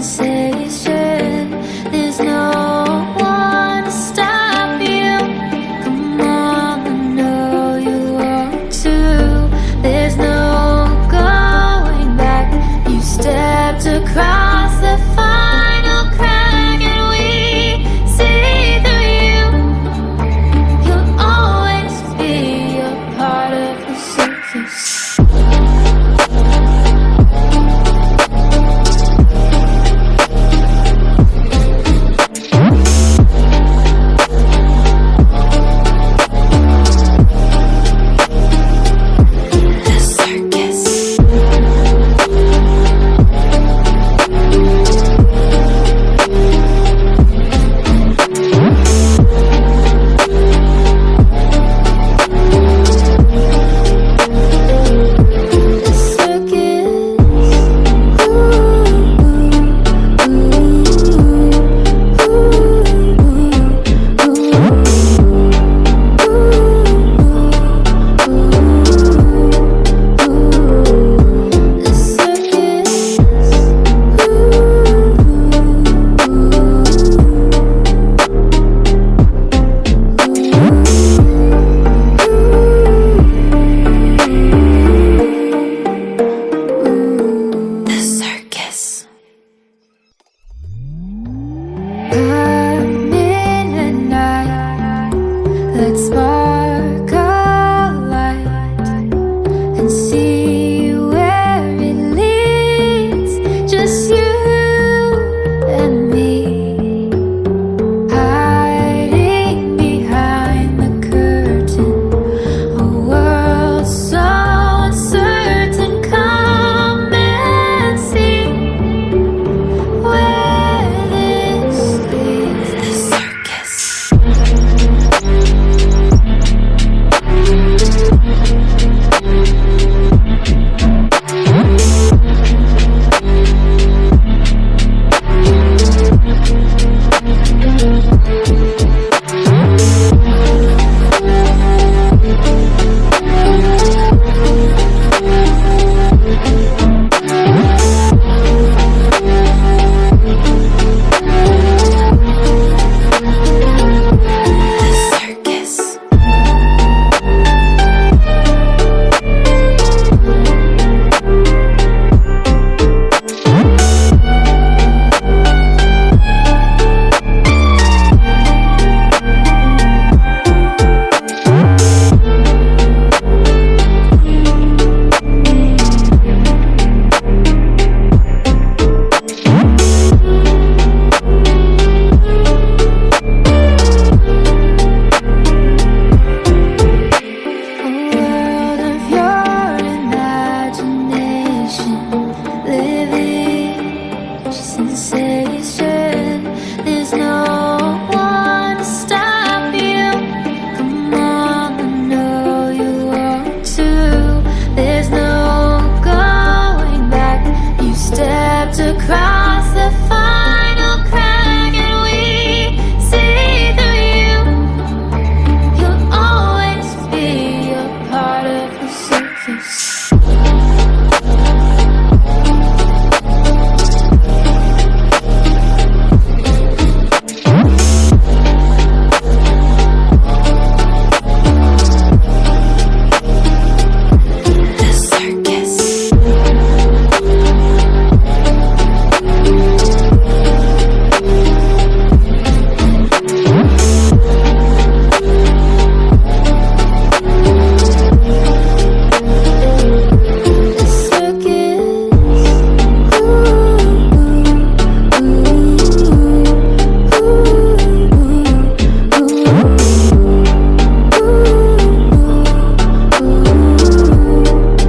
sensation. There's no one to stop you. Come on, I know you want to. There's no going back. You stepped across the final crack and we see through you. You'll always be a part of the circus. I'm in a night, let's spark a light and see where it leads. Just you and me, hiding behind the curtain, a world so uncertain. Come and see where this leads. The circus. Sensation. There's no one to stop you. Come on, I know you want to. There's no going back. You stepped across the fire.